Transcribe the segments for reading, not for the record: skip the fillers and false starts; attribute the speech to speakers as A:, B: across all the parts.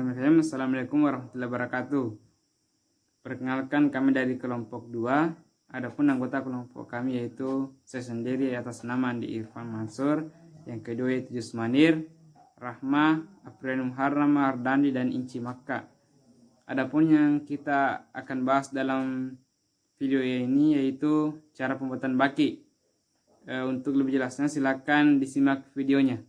A: Bismillahirrahmanirrahim. Assalamualaikum warahmatullahi wabarakatuh. Perkenalkan, kami dari kelompok 2. Adapun anggota kelompok kami yaitu saya sendiri atas nama Andi Irfan Mansur, yang kedua yaitu Jusmanir, Rahma, April Muharrama, Ardandi, dan Inci Makka. Adapun yang kita akan bahas dalam video ini yaitu cara pembuatan baki. Untuk lebih jelasnya silakan disimak videonya.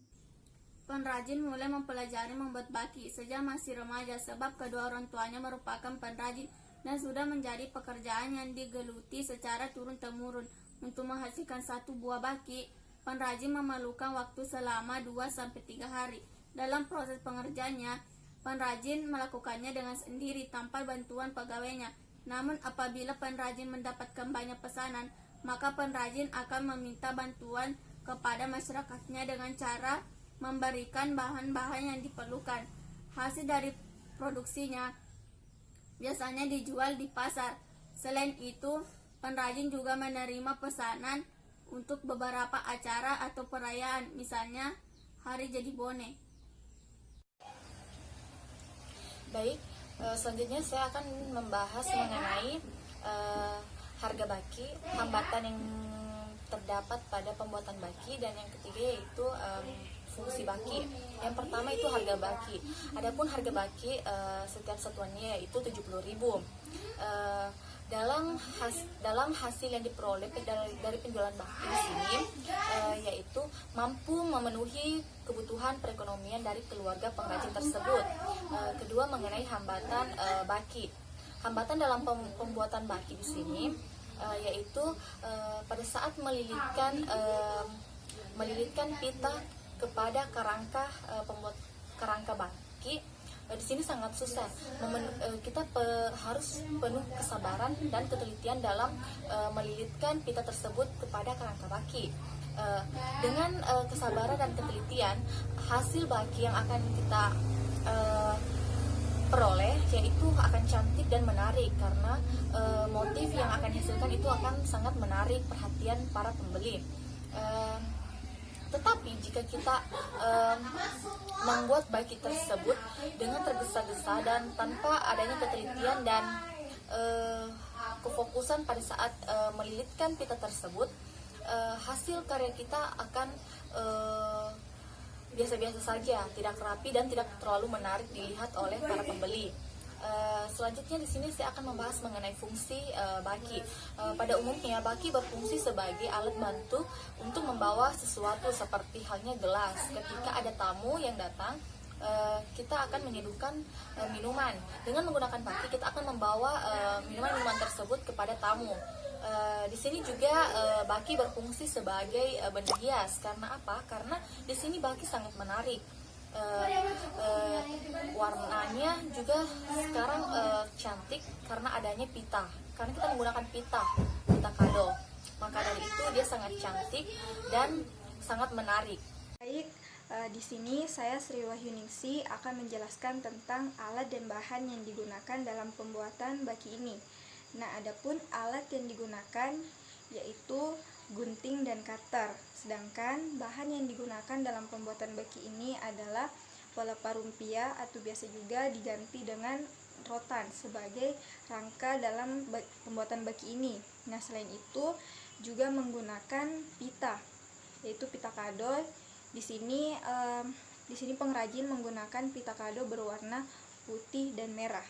B: Pengrajin mulai mempelajari membuat baki sejak masih remaja sebab kedua orang tuanya merupakan pengrajin dan sudah menjadi pekerjaan yang digeluti secara turun-temurun. Untuk menghasilkan satu buah baki, pengrajin memerlukan waktu selama 2-3 hari. Dalam proses pengerjaannya, pengrajin melakukannya dengan sendiri tanpa bantuan pegawainya. Namun apabila pengrajin mendapatkan banyak pesanan, maka pengrajin akan meminta bantuan kepada masyarakatnya dengan cara memberikan bahan-bahan yang diperlukan. Hasil dari produksinya biasanya dijual di pasar. Selain itu, pengrajin juga menerima pesanan untuk beberapa acara atau perayaan, misalnya Hari Jadi Bone.
C: Baik, selanjutnya saya akan membahas mengenai harga baki, hambatan yang terdapat pada pembuatan baki, dan yang ketiga yaitu fungsi baki. Yang pertama itu harga baki. Adapun harga baki setiap satuannya yaitu 70.000. Dalam hasil yang diperoleh dari penjualan baki di sini yaitu mampu memenuhi kebutuhan perekonomian dari keluarga pengrajin tersebut. Kedua, mengenai hambatan baki. Hambatan dalam pembuatan baki di sini yaitu pada saat melilitkan pita kepada pembuat kerangka baki, di sini sangat susah. Kita harus penuh kesabaran dan ketelitian dalam melilitkan pita tersebut kepada kerangka baki. Dengan kesabaran dan ketelitian, hasil baki yang akan kita peroleh yaitu akan cantik dan menarik, karena motif yang akan dihasilkan itu akan sangat menarik perhatian para pembeli. Tetapi jika kita membuat baki tersebut dengan tergesa-gesa dan tanpa adanya ketelitian dan kefokusan pada saat melilitkan pita tersebut, hasil karya kita akan biasa-biasa saja, tidak rapi dan tidak terlalu menarik dilihat oleh para pembeli. Selanjutnya di sini saya akan membahas mengenai fungsi baki. Pada umumnya baki berfungsi sebagai alat bantu untuk membawa sesuatu, seperti halnya gelas. Ketika ada tamu yang datang, kita akan menyediakan minuman. Dengan menggunakan baki kita akan membawa minuman-minuman tersebut kepada tamu. Di sini juga baki berfungsi sebagai benda hias. Karena apa? Karena di sini baki sangat menarik. Warnanya juga sekarang cantik karena adanya pita. Karena kita menggunakan pita kado, maka dari itu dia sangat cantik dan sangat menarik.
D: Baik, di sini saya Sri Wahyuningsi akan menjelaskan tentang alat dan bahan yang digunakan dalam pembuatan baki ini. Nah, adapun alat yang digunakan yaitu gunting dan cutter. Sedangkan bahan yang digunakan dalam pembuatan baki ini adalah pelepah rumpia atau biasa juga diganti dengan rotan sebagai rangka dalam pembuatan baki ini. Nah, selain itu juga menggunakan pita, yaitu pita kado. Di sini pengrajin menggunakan pita kado berwarna putih dan merah.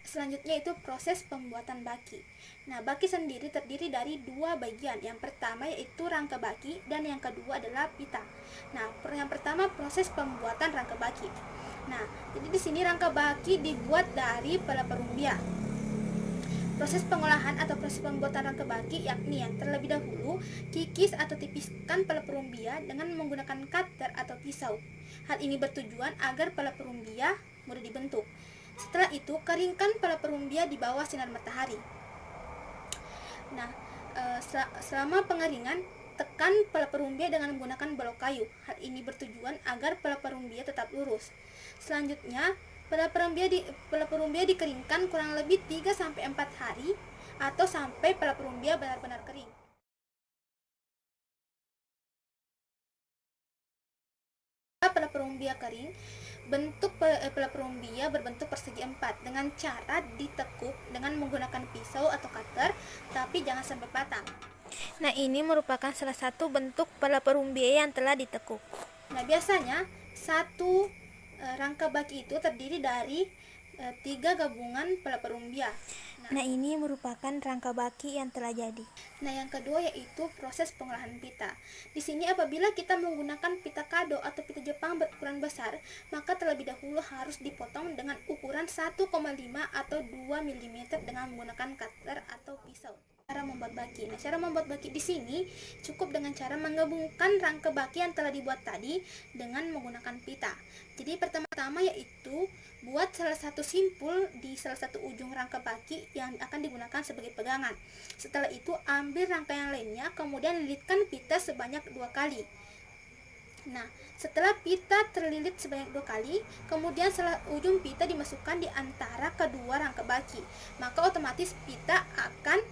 E: Selanjutnya itu proses pembuatan baki. Nah, baki sendiri terdiri dari dua bagian. Yang pertama yaitu rangka baki dan yang kedua adalah pita. Nah, yang pertama proses pembuatan rangka baki. Nah, jadi di sini rangka baki dibuat dari pelepah rumbia. Proses pengolahan atau proses pembuatan rangka baki yakni yang terlebih dahulu kikis atau tipiskan pelepah rumbia dengan menggunakan cutter atau pisau. Hal ini bertujuan agar pelepah rumbia mudah dibentuk. Setelah itu, keringkan pelepah rumbia di bawah sinar matahari. Nah, selama pengeringan, tekan pelepah rumbia dengan menggunakan balok kayu. Hal ini bertujuan agar pelepah rumbia tetap lurus. Selanjutnya, pelepah rumbia dikeringkan kurang lebih 3-4 hari atau sampai pelepah rumbia benar-benar kering. Pelepah rumbia kering, bentuk peleperumbia berbentuk persegi 4 dengan cara ditekuk dengan menggunakan pisau atau cutter, tapi jangan sampai patah.
F: Nah, ini merupakan salah satu bentuk peleperumbia yang telah ditekuk.
E: Nah, biasanya satu rangka baki itu terdiri dari 3 gabungan peleperumbia.
F: Nah, ini merupakan rangka baki yang telah jadi.
E: Nah, yang kedua yaitu proses pengolahan pita. Di sini apabila kita menggunakan pita kado atau pita Jepang berukuran besar, maka terlebih dahulu harus dipotong dengan ukuran 1,5 atau 2 mm dengan menggunakan cutter atau pisau. Cara membuat baki. Nah, cara membuat baki di sini cukup dengan cara menggabungkan rangka baki yang telah dibuat tadi dengan menggunakan pita. Jadi pertama-tama yaitu buat salah satu simpul di salah satu ujung rangka baki yang akan digunakan sebagai pegangan. Setelah itu ambil rangka yang lainnya, kemudian lilitkan pita sebanyak 2 kali. Nah, setelah pita terlilit sebanyak 2 kali, kemudian ujung pita dimasukkan di antara kedua rangka baki, maka otomatis pita akan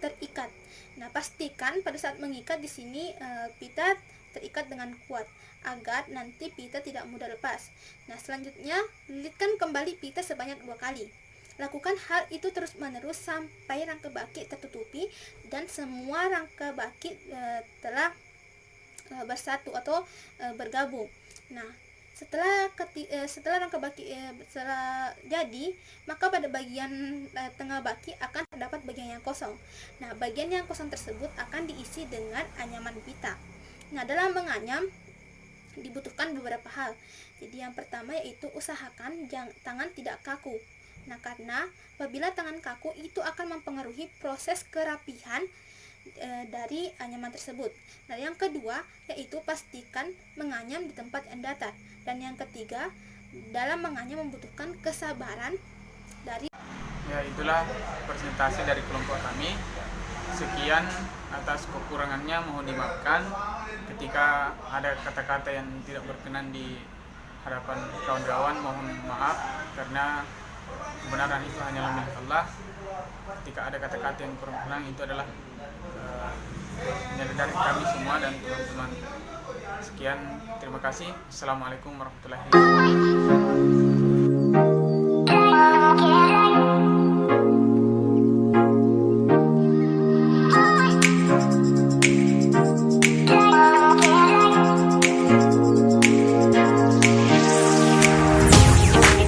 E: terikat. Nah, pastikan pada saat mengikat di sini pita terikat dengan kuat agar nanti pita tidak mudah lepas. Nah, selanjutnya lilitkan kembali pita sebanyak 2 kali. Lakukan hal itu terus-menerus sampai rangka baki tertutupi dan semua rangka baki telah bersatu atau bergabung. Nah, setelah rangka baki setelah jadi, maka pada bagian tengah baki akan terdapat bagian yang kosong. Nah, bagian yang kosong tersebut akan diisi dengan anyaman pita. Nah, dalam menganyam dibutuhkan beberapa hal. Jadi yang pertama yaitu usahakan tangan tidak kaku. Nah, karena apabila tangan kaku itu akan mempengaruhi proses kerapihan dari anyaman tersebut. Nah, yang kedua yaitu pastikan menganyam di tempat yang datar. Dan yang ketiga, dalam menganyam membutuhkan kesabaran dari.
A: Ya, itulah presentasi dari kelompok kami. Sekian, atas kekurangannya mohon dimaafkan. Ketika ada kata-kata yang tidak berkenan di hadapan kawan-kawan, mohon maaf karena kebenaran itu hanyalah milik Allah. Ketika ada kata-kata yang kurang itu adalah dari kami semua dan teman-teman. Sekian, terima kasih. Assalamualaikum warahmatullahi wabarakatuh.